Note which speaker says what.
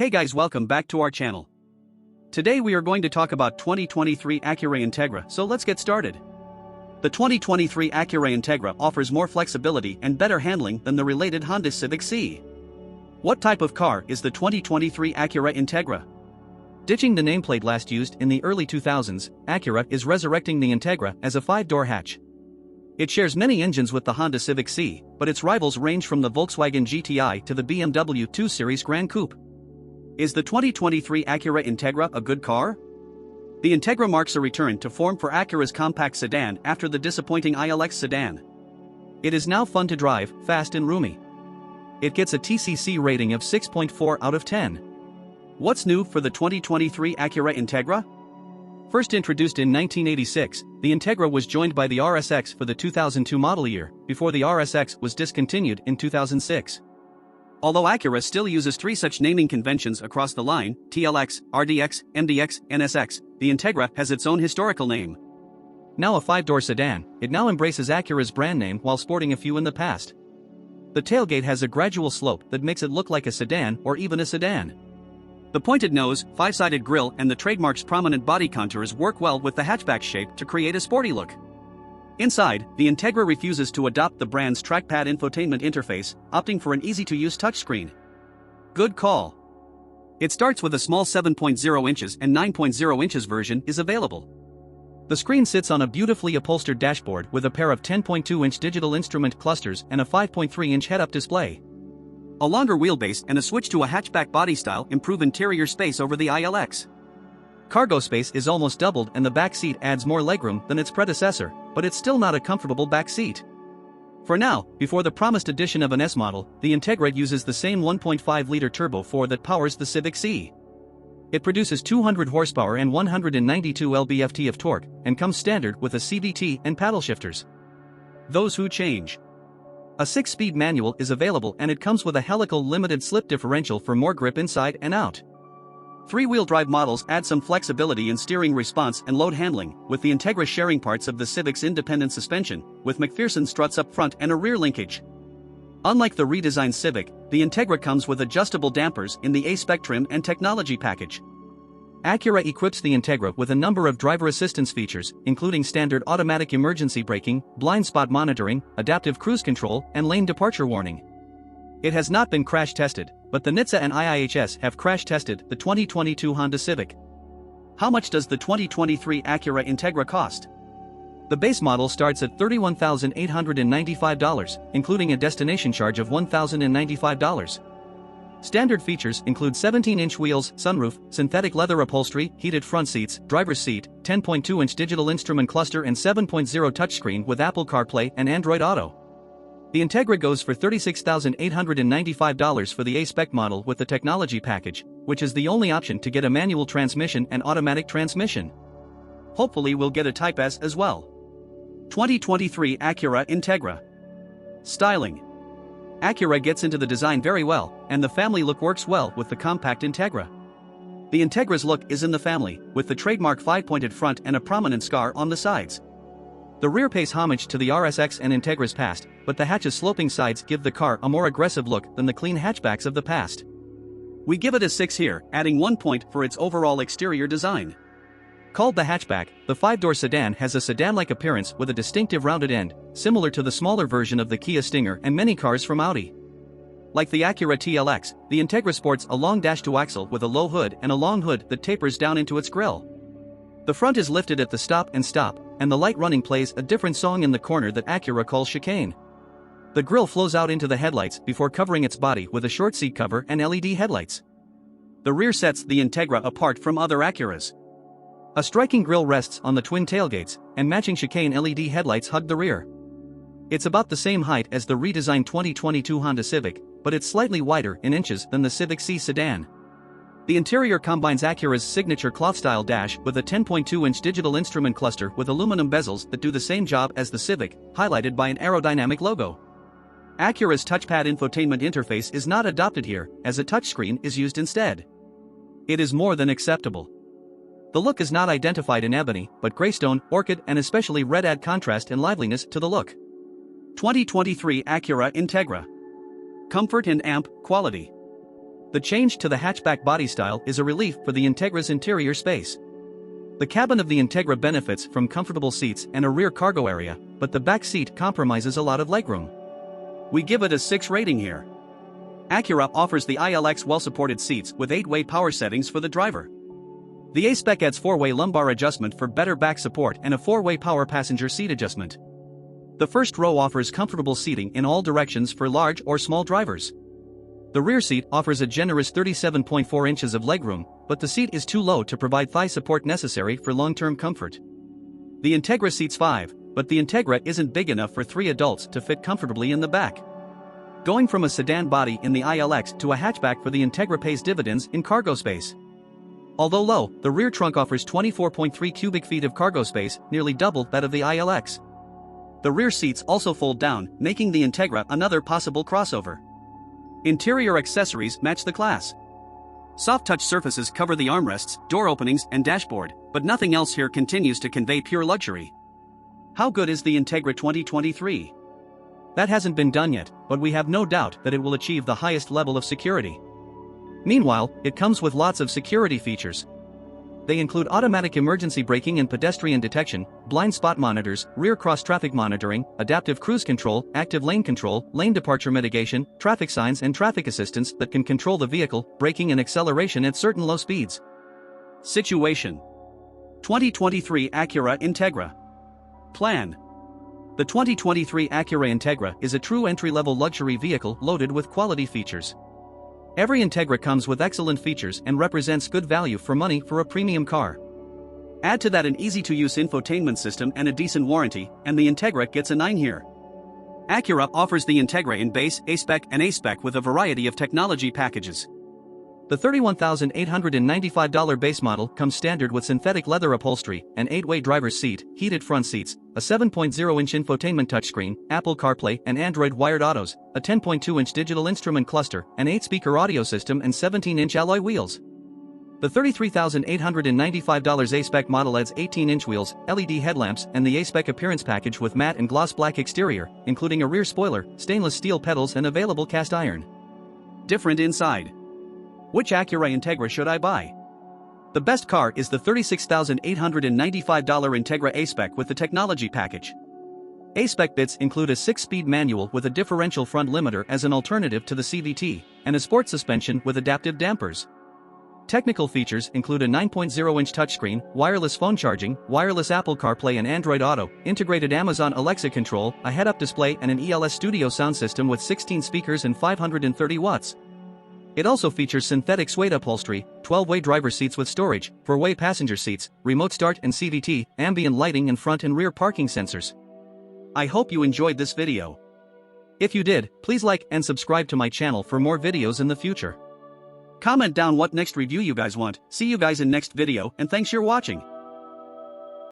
Speaker 1: Hey guys, welcome back to our channel. Today we are going to talk about 2023 Acura Integra, so let's get started. The 2023 Acura Integra offers more flexibility and better handling than the related Honda Civic Si. What type of car is the 2023 Acura Integra? Ditching the nameplate last used in the early 2000s, Acura is resurrecting the Integra as a 5-door hatch. It shares many engines with the Honda Civic Si, but its rivals range from the Volkswagen GTI to the BMW 2 Series Gran Coupe. Is the 2023 Acura Integra a good car? The Integra marks a return to form for Acura's compact sedan after the disappointing ILX sedan. It is now fun to drive, fast and roomy. It gets a TCC rating of 6.4 out of 10. What's new for the 2023 Acura Integra? First introduced in 1986, the Integra was joined by the RSX for the 2002 model year, before the RSX was discontinued in 2006. Although Acura still uses 3 such naming conventions across the line, TLX, RDX, MDX, NSX, the Integra has its own historical name. Now a 5-door sedan, it now embraces Acura's brand name while sporting a few in the past. The tailgate has a gradual slope that makes it look like a sedan or even a sedan. The pointed nose, 5-sided grille and the trademark's prominent body contours work well with the hatchback shape to create a sporty look. Inside, the Integra refuses to adopt the brand's trackpad infotainment interface, opting for an easy-to-use touchscreen. Good call. It starts with a small 7.0 inches and 9.0 inches version is available. The screen sits on a beautifully upholstered dashboard with a pair of 10.2-inch digital instrument clusters and a 5.3-inch head-up display. A longer wheelbase and a switch to a hatchback body style improve interior space over the ILX. Cargo space is almost doubled and the back seat adds more legroom than its predecessor, but it's still not a comfortable back seat. For now, before the promised addition of an S model, the Integra uses the same 1.5-liter turbo 4 that powers the Civic Si. It produces 200 horsepower and 192 lb-ft of torque, and comes standard with a CVT and paddle shifters. Those who change. A 6-speed manual is available and it comes with a helical limited slip differential for more grip inside and out. 3-wheel drive models add some flexibility in steering response and load handling, with the Integra sharing parts of the Civic's independent suspension, with McPherson struts up front and a rear linkage. Unlike the redesigned Civic, the Integra comes with adjustable dampers in the a-spec trim and technology package. Acura equips the Integra with a number of driver assistance features, including standard automatic emergency braking, blind spot monitoring, adaptive cruise control, and lane departure warning. It has not been crash tested, but the NHTSA and IIHS have crash tested the 2022 Honda Civic. How much does the 2023 Acura Integra cost? The base model starts at $31,895, including a destination charge of $1,095. Standard features include 17-inch wheels, sunroof, synthetic leather upholstery, heated front seats, driver's seat, 10.2-inch digital instrument cluster and 7.0 touchscreen with Apple CarPlay and Android Auto. The Integra goes for $36,895 for the a-spec model with the technology package, which is the only option to get a manual transmission and automatic transmission. Hopefully we'll get a Type S as well. 2023 Acura Integra. Styling. Acura gets into the design very well, and the family look works well with the compact Integra. The Integra's look is in the family, with the trademark 5-pointed front and a prominent scar on the sides. The rear pays homage to the RSX and Integra's past, but the hatch's sloping sides give the car a more aggressive look than the clean hatchbacks of the past. We give it a 6 here, adding 1 point for its overall exterior design. Called the hatchback, the 5-door sedan has a sedan-like appearance with a distinctive rounded end, similar to the smaller version of the Kia Stinger and many cars from Audi. Like the Acura TLX, the Integra sports a long dash-to-axle with a low hood and a long hood that tapers down into its grille. The front is lifted at the stop, and the light running plays a different song in the corner that Acura calls chicane. The grille flows out into the headlights before covering its body with a short seat cover and LED headlights. The rear sets the Integra apart from other Acuras. A striking grille rests on the twin tailgates, and matching chicane LED headlights hug the rear. It's about the same height as the redesigned 2022 Honda Civic, but it's slightly wider in inches than the Civic Si sedan. The interior combines Acura's signature cloth-style dash with a 10.2-inch digital instrument cluster with aluminum bezels that do the same job as the Civic, highlighted by an aerodynamic logo. Acura's touchpad infotainment interface is not adopted here, as a touchscreen is used instead. It is more than acceptable. The look is not identified in ebony, but greystone, orchid and especially red add contrast and liveliness to the look. 2023 Acura Integra. Comfort and amp quality. The change to the hatchback body style is a relief for the Integra's interior space. The cabin of the Integra benefits from comfortable seats and a rear cargo area, but the back seat compromises a lot of legroom. We give it a 6 rating here. Acura offers the ILX well-supported seats with 8-way power settings for the driver. The a-spec adds 4-way lumbar adjustment for better back support and a 4-way power passenger seat adjustment. The first row offers comfortable seating in all directions for large or small drivers. The rear seat offers a generous 37.4 inches of legroom, but the seat is too low to provide thigh support necessary for long-term comfort. The Integra seats 5, but the Integra isn't big enough for 3 adults to fit comfortably in the back. Going from a sedan body in the ILX to a hatchback for the Integra pays dividends in cargo space. Although low, the rear trunk offers 24.3 cubic feet of cargo space, nearly double that of the ILX. The rear seats also fold down, making the Integra another possible crossover. Interior accessories match the class. Soft touch surfaces cover the armrests, door openings, and dashboard, but nothing else here continues to convey pure luxury. How good is the Integra 2023? That hasn't been done yet, but we have no doubt that it will achieve the highest level of security. Meanwhile, it comes with lots of security features. They include automatic emergency braking and pedestrian detection, blind spot monitors, rear cross-traffic monitoring, adaptive cruise control, active lane control, lane departure mitigation, traffic signs and traffic assistance that can control the vehicle, braking and acceleration at certain low speeds. Situation: 2023 Acura Integra. Plan: the 2023 Acura Integra is a true entry-level luxury vehicle loaded with quality features. Every Integra comes with excellent features and represents good value for money for a premium car. Add to that an easy-to-use infotainment system and a decent warranty, and the Integra gets a 9 here. Acura offers the Integra in base, a-spec and a-spec with a variety of technology packages. The $31,895 base model comes standard with synthetic leather upholstery, an 8-way driver's seat, heated front seats, a 7.0-inch infotainment touchscreen, Apple CarPlay and Android wired autos, a 10.2-inch digital instrument cluster, an 8-speaker audio system and 17-inch alloy wheels. The $33,895 a-spec model adds 18-inch wheels, LED headlamps and the a-spec appearance package with matte and gloss black exterior, including a rear spoiler, stainless steel pedals and available cast iron. Different inside. Which Acura Integra should I buy? The best car is the $36,895 Integra a-spec with the technology package. A-spec bits include a 6-speed manual with a differential front limiter as an alternative to the CVT, and a sport suspension with adaptive dampers. Technical features include a 9.0-inch touchscreen, wireless phone charging, wireless Apple CarPlay and Android Auto, integrated Amazon Alexa control, a head-up display and an ELS studio sound system with 16 speakers and 530 watts. It also features synthetic suede upholstery, 12-way driver seats with storage, 4-way passenger seats, remote start and CVT, ambient lighting and front and rear parking sensors. I hope you enjoyed this video. If you did, please like and subscribe to my channel for more videos in the future. Comment down what next review you guys want. See you guys in next video and thanks for watching.